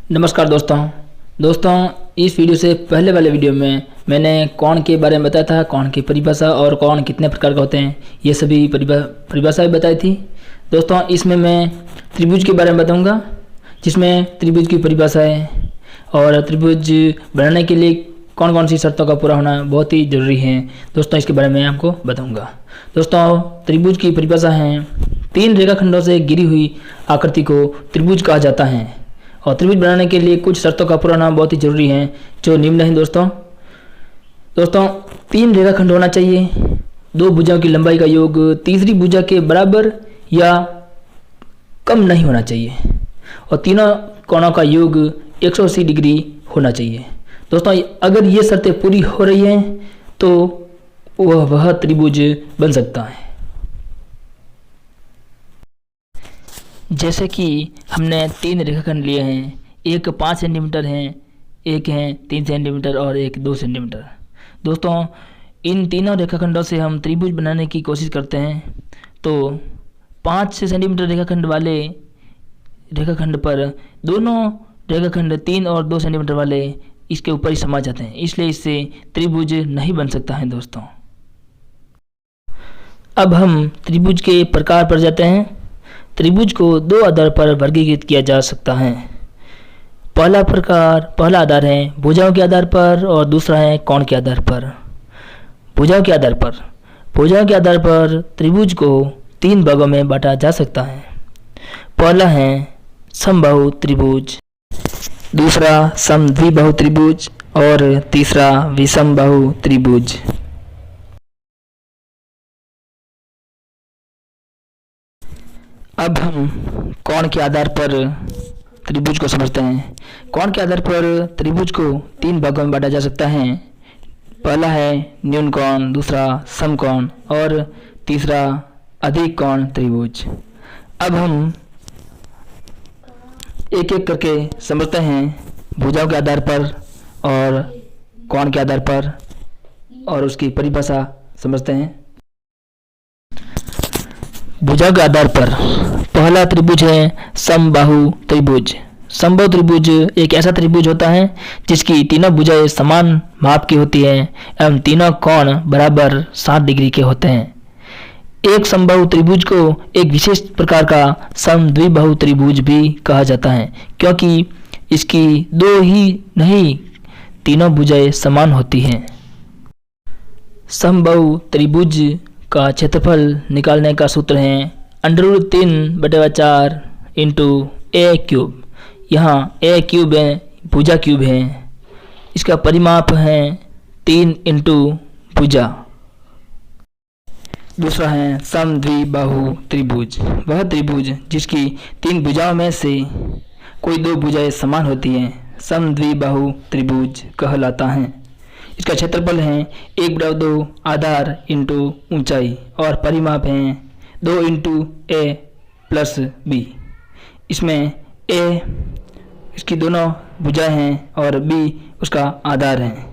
नमस्कार दोस्तों, इस वीडियो से पहले वाले वीडियो में मैंने कोण के बारे में बताया था। कोण की परिभाषा और कोण कितने प्रकार का होते हैं ये सभी परिभाषाएं बताई थी। दोस्तों, इसमें मैं त्रिभुज के बारे में बताऊंगा, जिसमें त्रिभुज की परिभाषा है और त्रिभुज बनाने के लिए कौन कौन सी शर्तों का पूरा होना बहुत ही ज़रूरी है। दोस्तों, इसके बारे में आपको बताऊँगा। दोस्तों, त्रिभुज की परिभाषा है, 3 रेखाखंडों से घिरी हुई आकृति को त्रिभुज कहा जाता है और त्रिभुज बनाने के लिए कुछ शर्तों का पूरा होना बहुत ही जरूरी है, जो निम्न है। दोस्तों 3 रेखाखंड होना चाहिए, 2 भुजाओं की लंबाई का योग तीसरी भुजा के बराबर या कम नहीं होना चाहिए और तीनों कोणों का योग 180 डिग्री होना चाहिए। दोस्तों, अगर ये शर्तें पूरी हो रही हैं तो वह त्रिभुज बन सकता है। जैसे कि हमने 3 रेखाखंड लिए हैं, एक 5 सेंटीमीटर है, एक है 3 सेंटीमीटर और एक 2 सेंटीमीटर। दोस्तों, इन तीनों रेखाखंडों से हम त्रिभुज बनाने की कोशिश करते हैं तो 5 सेंटीमीटर रेखाखंड वाले रेखाखंड पर दोनों रेखाखंड 3 और 2 सेंटीमीटर वाले इसके ऊपर ही समा जाते हैं, इसलिए इससे त्रिभुज नहीं बन सकता है। दोस्तों, अब हम त्रिभुज के प्रकार पर जाते हैं। त्रिभुज को 2 आधार पर वर्गीकृत किया जा सकता है। पहला आधार है भुजाओं के आधार पर और दूसरा है कोण के आधार पर। भुजाओं के आधार पर त्रिभुज को 3 भागों में बांटा जा सकता है। पहला है समबाहु त्रिभुज, दूसरा समद्विबाहु त्रिभुज और तीसरा विषमबाहु त्रिभुज। अब हम कोण के आधार पर त्रिभुज को समझते हैं। कोण के आधार पर त्रिभुज को 3 भागों में बांटा जा सकता है। पहला है न्यून कोण, दूसरा समकोण और तीसरा अधिक कोण त्रिभुज। अब हम एक एक करके समझते हैं, भुजाओं के आधार पर और कोण के आधार पर, और उसकी परिभाषा समझते हैं। भुजाओं के आधार पर पहला त्रिभुज है समबाहु त्रिभुज। समबाहु त्रिभुज एक ऐसा त्रिभुज होता है जिसकी तीनों भुजाएं समान माप की होती हैं एवं तीनों कोण बराबर 60 डिग्री के होते हैं। एक समबाहु त्रिभुज को एक विशेष प्रकार का समद्विबाहु त्रिभुज भी कहा जाता है, क्योंकि इसकी 2 ही नहीं तीनों भुजाएं समान होती हैं। समबाहु त्रिभुज का क्षेत्रफल निकालने का सूत्र है √3/4 × a³। यहाँ a³ है भुजा क्यूब है, इसका परिमाप है 3 × भुजा। दूसरा है समद्विबाहु त्रिभुज, वह त्रिभुज जिसकी 3 भुजाओं में से कोई 2 भुजाएं समान होती हैं समद्विबाहु त्रिभुज कहलाता है। इसका क्षेत्रफल है 1/2 आधार × ऊंचाई और परिमाप है 2 × a + b। इसमें a इसकी दोनों भुजाएं हैं और b उसका आधार है।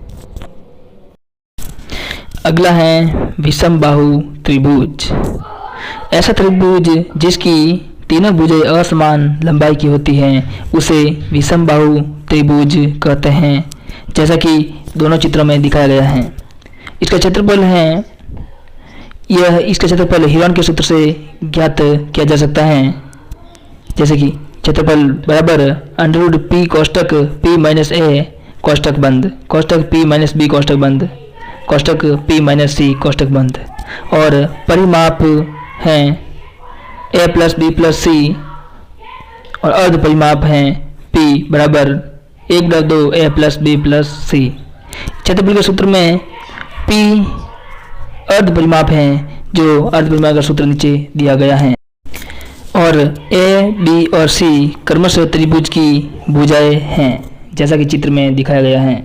अगला है विषमबाहु त्रिभुज। ऐसा त्रिभुज जिसकी तीनों भुजाएं असमान लंबाई की होती हैं उसे विषमबाहु त्रिभुज कहते हैं, जैसा कि दोनों चित्रों में दिखाया गया है। इसका क्षेत्रफल हीरोन के सूत्र से ज्ञात किया जा सकता है, जैसे कि क्षेत्रफल बराबर √p कोष्टक p - a कोष्टक बंद कोष्टक p - b कोष्टक बंद कोष्टक p - c कोष्टक बंद, और परिमाप है a + b + c और अर्ध परिमाप है p बराबर 1/2 a + b + c। क्षेत्रफल के सूत्र में p अर्ध परिमाप है, जो अर्ध परिमाप का सूत्र नीचे दिया गया है, और a, b और c क्रमशः त्रिभुज की भुजाएं हैं, जैसा कि चित्र में दिखाया गया है।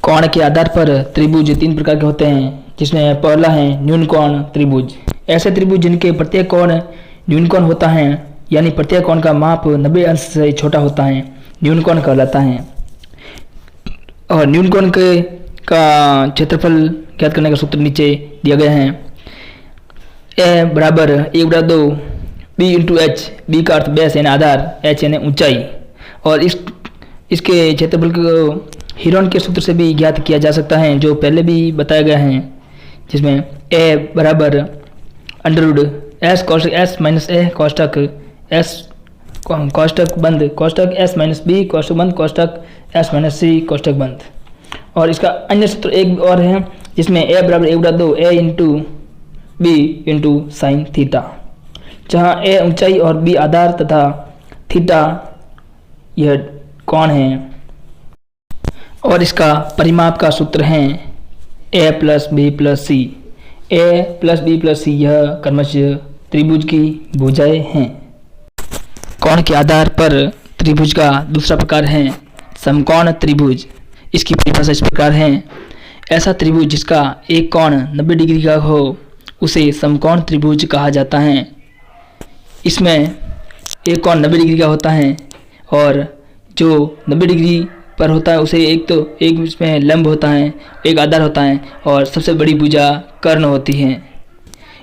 कोण के आधार पर त्रिभुज 3 प्रकार के होते हैं, जिसमें पहला है न्यून कोण त्रिभुज। ऐसे त्रिभुज जिनके प्रत्येक कोण न्यून कोण होता है, यानी प्रत्येक कोण का माप 90 अंश से छोटा होता है, न्यून कोण कहलाता है। और न्यून कोण का क्षेत्रफल ज्ञात करने का सूत्र नीचे दिया गया है। a बराबर 1/2 b × h, b का अर्थ बेस यानी आधार, h यानी ऊंचाई और इसके क्षेत्रफल को हीरोन के सूत्र से भी ज्ञात किया जा सकता है, जो पहले भी बताया गया है, जिसमें a बराबर अंडर रूट एस कोष्टक एस माइनस ए कोष्टक एस कोष्टक बंद कोष्टक एस माइनस बी कोष्टक बंद कोष्टक एस माइनस सी कोष्टक बंद। और इसका अन्य सूत्र एक और है, जिसमें a बराबर 1/2 a into B into sine theta, जहाँ a ऊंचाई और b आधार तथा थीटा यह कोण है। और इसका परिमाप का सूत्र है a plus B plus C. a plus B plus C यह क्रमशः त्रिभुज की भुजाएं हैं। कोण के आधार पर त्रिभुज का दूसरा प्रकार है समकोण त्रिभुज। इसकी परिभाषा इस प्रकार है, ऐसा त्रिभुज जिसका एक कोण 90 डिग्री का हो उसे समकोण त्रिभुज कहा जाता है। इसमें एक कोण 90 डिग्री का होता है और जो 90 डिग्री पर होता है उसे एक इसमें लंब होता है, एक आधार होता है और सबसे बड़ी भुजा कर्ण होती है।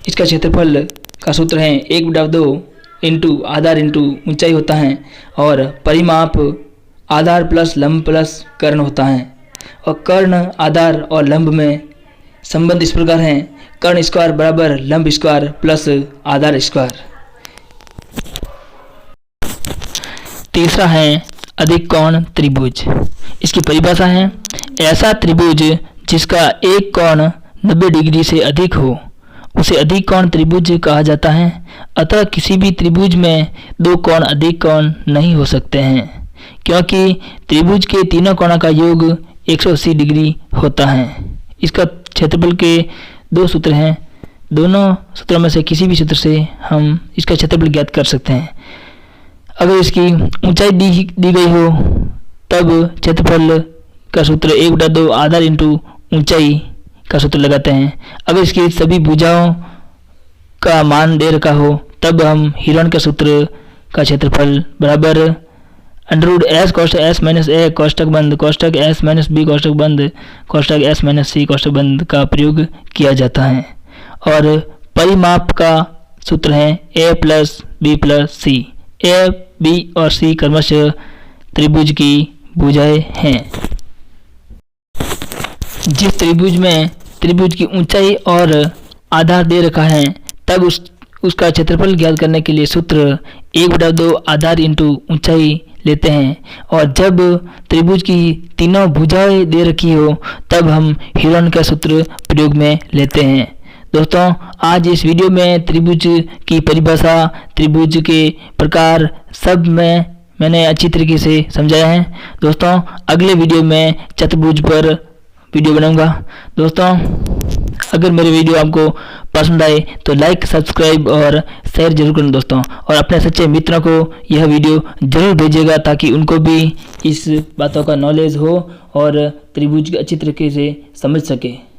इसका क्षेत्रफल का सूत्र है 1/2 इंटू आधार इंटू ऊंचाई होता है और परिमाप आधार प्लस लंब प्लस कर्ण होता है। और कर्ण आधार और लंब में संबंध इस प्रकार है, कर्ण स्क्वायर बराबर लंब स्क्वायर प्लस आधार स्क्वायर। तीसरा है अधिक कोण त्रिभुज। इसकी परिभाषा है, ऐसा त्रिभुज जिसका एक कोण 90 डिग्री से अधिक हो उसे अधिक कोण त्रिभुज कहा जाता है। अतः किसी भी त्रिभुज में दो कोण अधिक कोण नहीं हो सकते हैं, क्योंकि त्रिभुज के तीनों कोणों का योग 180 डिग्री होता है। इसका क्षेत्रफल के दो सूत्र हैं, दोनों सूत्रों में से किसी भी सूत्र से हम इसका क्षेत्रफल ज्ञात कर सकते हैं। अगर इसकी ऊंचाई दी गई हो तब क्षेत्रफल का सूत्र 1/2 आधार इंटू ऊंचाई का सूत्र लगाते हैं। अगर इसकी सभी भुजाओं का मान दे रखा हो तब हम हीरोन के सूत्र का क्षेत्रफल बराबर अंडर रूट एस कोष्टक एस माइनस ए कोष्टक बंद कोष्टक एस माइनस बी कोष्टक बंद कोष्टक एस माइनस सी कोष्टक बंद का प्रयोग किया जाता है। और परिमाप का सूत्र है a plus B plus C. A B और सी क्रमशः त्रिभुज की भुजाएं हैं। जिस त्रिभुज में त्रिभुज की ऊंचाई और आधार दे रखा है तब उसका क्षेत्रफल ज्ञात करने के लिए सूत्र 1/2 आधार इंटू ऊंचाई लेते हैं। और जब त्रिभुज की तीनों भुजाएं दे रखी हो तब हम हीरोन का सूत्र प्रयोग में लेते हैं। दोस्तों, आज इस वीडियो में त्रिभुज की परिभाषा, त्रिभुज के प्रकार सब मैंने अच्छी तरीके से समझाया है। दोस्तों, अगले वीडियो में चतुर्भुज पर वीडियो बनाऊंगा। दोस्तों, अगर मेरे वीडियो आपको पसंद आए तो लाइक, सब्सक्राइब और शेयर जरूर करें दोस्तों, और अपने सच्चे मित्रों को यह वीडियो जरूर भेजिएगा ताकि उनको भी इस बातों का नॉलेज हो और त्रिभुज अच्छी तरीके से समझ सके।